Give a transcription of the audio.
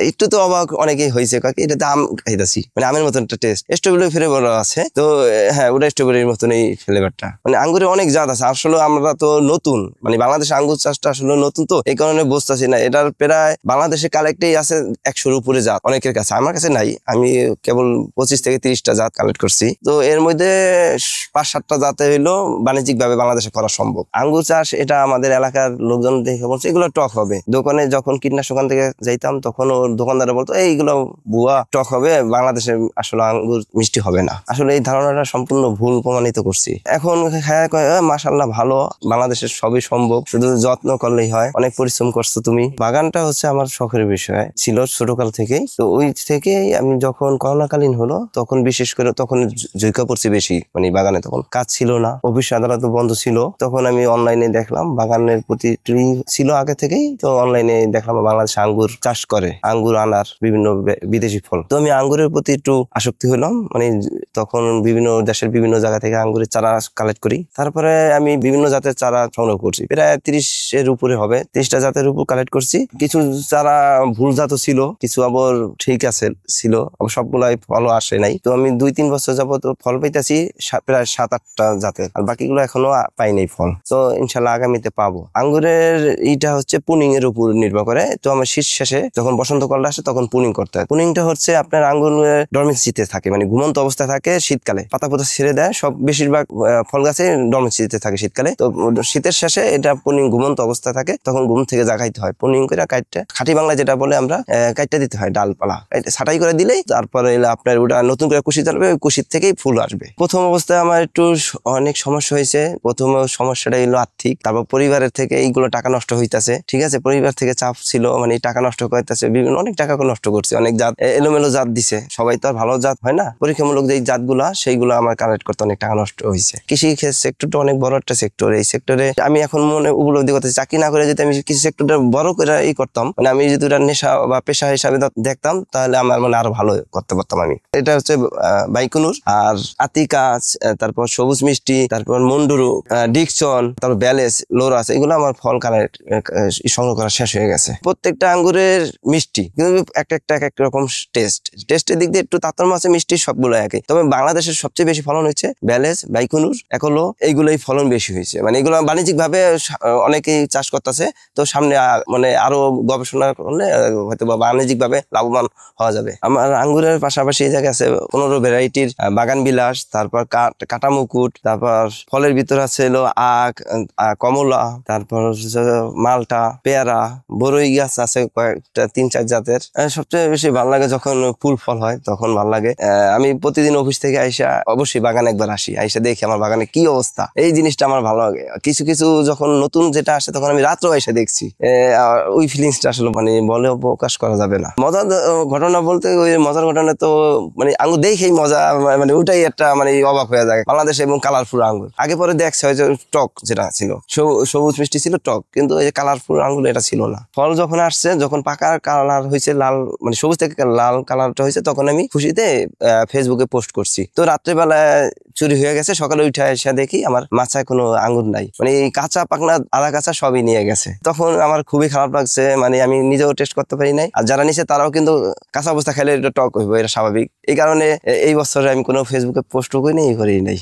একটু তো অবাক অনেকেই হয়েছে, কাকি এটা তো আম খাইতেছি, মানে আমের মতন একটা টেস্ট। স্ট্রবেরি ফ্লেভার আছে, তো হ্যাঁ ওটা স্ট্রবেরির মতনই ফ্লেভারটা। মানে আঙ্গুরের অনেক জাত আছে, আসলে আমরা তো নতুন, মানে বাংলাদেশে আঙ্গুর চাষটা আসলে নতুন, তো এই কারণে বুঝতেছি না। এটার প্রায় বাংলাদেশে কালেক্টেই আছে 100-র উপরে জাত অনেকের কাছে, আমার কাছে নাই। আমি কেবল 25 থেকে 30টা জাত কালেক্ট করছি। তো এর মধ্যে 5-7টা জাতে হইলো বাণিজ্যিক ভাবে বাংলাদেশে করা সম্ভব। আঙ্গুর চাষ এটা আমাদের এলাকার লোকজন দেখে বলছে এগুলো টক হবে। দোকানে যখন কীটনাশক থেকে যাইতাম তখন ওর দোকানদারা বলতো এইগুলো বুয়া, টক হবে, বাংলাদেশে আসলে আঙ্গুর মিষ্টি হবে না। আসলে এই ধারণাটা সম্পূর্ণ ভুল প্রমাণিত করছি। এখন খায়া কয় মাশাআল্লাহ ভালো, বাংলাদেশের সবই সম্ভব, শুধু যত্ন করলেই হয়। অনেক পরিশ্রম করছো তুমি। বাগানটা হচ্ছে আমার শখের বিষয় ছিল ছোটকাল থেকেই। তো ওই থেকেই আমি যখন করোনাকালীন হলো তখন বিশেষ করে তখন ঝুঁকা পড়ছি বেশি, মানে বাগানে তখন কাজ ছিল না, অফিস আদালত বন্ধ ছিল। তখন আমি অনলাইনে দেখলাম বাগানের প্রতি ছিল আগে থেকেই, তো অনলাইনে দেখলাম বাংলাদেশ আঙ্গুর চাষ করে, আঙ্গুর আনার বিভিন্ন বিদেশি ফল। তো আমি আঙ্গুরের প্রতি একটু আসক্তি হলাম, মানে তখন বিভিন্ন দেশের বিভিন্ন জায়গা থেকে আঙ্গুরের চারা কালেক্ট করি। তারপরে আমি বিভিন্ন জাতের চারা সংগ্রহ করছি, প্রায় 30-এর উপরে হবে, 30টা জাতের উপর কালেক্ট করছি। কিছু চারা ভুল জাত ছিল, কিছু আবার ঠিক আছে ছিল, আবার সবগুলাই ফলও আসে নাই। তো আমি 2-3 বছর যাবত ফল পাইতেছি প্রায় 7-8টা জাতের, আর বাকিগুলো এখনো পাই নাই ফল। তো ইনশাল্লাহ আগামীতে পাবো। আঙ্গুরের এইটা হচ্ছে পুনিং এর উপর নির্ভর করে। তো আমার শীত শেষে যখন বসন্তকালটা আসে তখন পুনিং করতে হয়। পুনিংটা হচ্ছে আপনার আঙ্গুরের ডরমেন্সিতে থাকে, মানে ঘুমন্ত অবস্থায় থাকে শীতকালে, পাতা পাতা ছেড়ে দেয়, সব বেশিরভাগ ফল গাছে ডরমেন্সিতে থাকে শীতকালে। তো শীতের শেষে এটা পুনিং ঘুমন্ত অবস্থায় থাকে, তখন ঘুম থেকে জাগাইতে হয়, পুনিং করে কাটতে, খাঁটি বাংলা যেটা বলে আমরা কাটতে দিতে হয়, ডালপালা ছাটাই করে দিলেই তারপরে আপনার ওটা নতুন করে কুশি ধরবে, ওই কুশির থেকেই ফুল আসবে। প্রথম অবস্থায় আমার একটু অনেক সমস্যা হয়েছে। প্রথম সমস্যাটা হলো আর্থিক, তারপর পরিবারের থেকে এইগুলো টাকা নষ্ট হইতেছে, ঠিক আছে, পরিবার থেকে চাপ ছিল, মানে টাকা নষ্ট করতেছে, বিভিন্ন অনেক টাকা নষ্ট করছে, অনেক জাত এলোমেলো জাত দিছে, সবাই তো আর ভালো জাত হয় না, পরীক্ষামূলক যে জাতগুলা সেইগুলো আমার কালেক্ট করতে অনেক টাকা নষ্ট হয়েছে। কৃষি সেক্টরটা অনেক বড় একটা সেক্টর, এই সেক্টরে আমি এখন মনে উপলব্ধি করতেছি চাকরি না করে যদি আমি কৃষি সেক্টরটা বড় করে করতাম, মানে আমি যদি ওটা নেশা বা পেশা হিসাবে দেখতাম, তাহলে আমার মানে আরো ভালো করতে পারতাম আমি। এটা হচ্ছে বাইকুনুর, আর আতিকা, তারপর সবুজ মিষ্টি, তারপর মন্ডুরু, ডিকসন, তারপর ব্যালেস, লোরাস, এগুলো আমার ফল কালেক্ট সংগ্রহ করা শেষ হয়ে গেছে। প্রত্যেকটা আঙ্গুরের মিষ্টি, কিন্তু এক রকম টেস্টের দিক দিয়ে একটু তারতম্য আছে, মিষ্টি সবগুলো একই। তবে বাংলাদেশের সবচেয়ে বেশি ফলন হচ্ছে ব্যালেস, বাইকুনুর, একলো, এইগুলোই ফলন বেশি হয়েছে। মানে এগুলো বাণিজ্যিক ভাবে অনেকেই চাষ করতেছে। তো সামনে মানে আরো গবেষণা করলে হয়তো বা বাণিজ্যিক ভাবে লাভবান হওয়া যাবে। আমার আঙ্গুরের পাশাপাশি এই জায়গায় আছে 15 ভ্যারাইটির বাগান বিলাস, তারপর কাটা মুকুট, তারপর ফলের ভিতরে আছে হলো আখ, কমলা, তারপর মালটা, পেয়ারা, বড়ই গাছ আছে কয়েকটা 3-4 জাতের। সবচেয়ে বেশি ভালো লাগে যখন ফুল ফল হয়, তখন ভালো লাগে। আমি প্রতিদিন অফিস থেকে আইসা অবশ্যই বাগানে একবার আসি, আইসা দেখি আমার বাগানে কি অবস্থা, এই জিনিসটা আমার ভালো লাগে। কিছু কিছু যখন নতুন যেটা আসে তখন আমি রাত্রেও এসে দেখছি, ওই ফিলিংসটা আসলে মানে বলেও প্রকাশ করা যাবে না। মজার ঘটনা বলতে ওই মজার ঘটনা তো মানে আঙ্গুর দেখেই মজা, মানে ওটাই একটা মানে অবাক হয়ে যায় বাংলাদেশে। এবং কালারফুল আঙ্গুর আগে পরে দেখছে হয়তো টক যেটা ছিল, সবুজ মিষ্টি ছিল টক, কিন্তু এই যে কালারফুল আঙ্গুর এটা ছিল না। ফল যখন আসছে, যখন পাকার কালার হয়েছে লাল, মানে সবুজ থেকে লাল কালারটা হয়েছে, তখন আমি খুশিতে ফেসবুকে পোস্ট করছি। তো রাত্রেবেলায় চুরি হয়ে গেছে, সকালে উঠে এসে দেখি আমার মাচায় কোনো আঙ্গুর নাই, মানে এই কাঁচা পাকনা আধা কাঁচা সবই নিয়ে গেছে। তখন আমার খুবই খারাপ লাগছে, মানে আমি নিজেও টেস্ট করতে পারি নাই, আর যারা নিছে তারাও কিন্তু কাঁচা অবস্থা খেলে এটা টক হইব, এটা স্বাভাবিক। এই কারণে এই বছরে আমি কোনো ফেসবুকে পোস্টও করি নাই।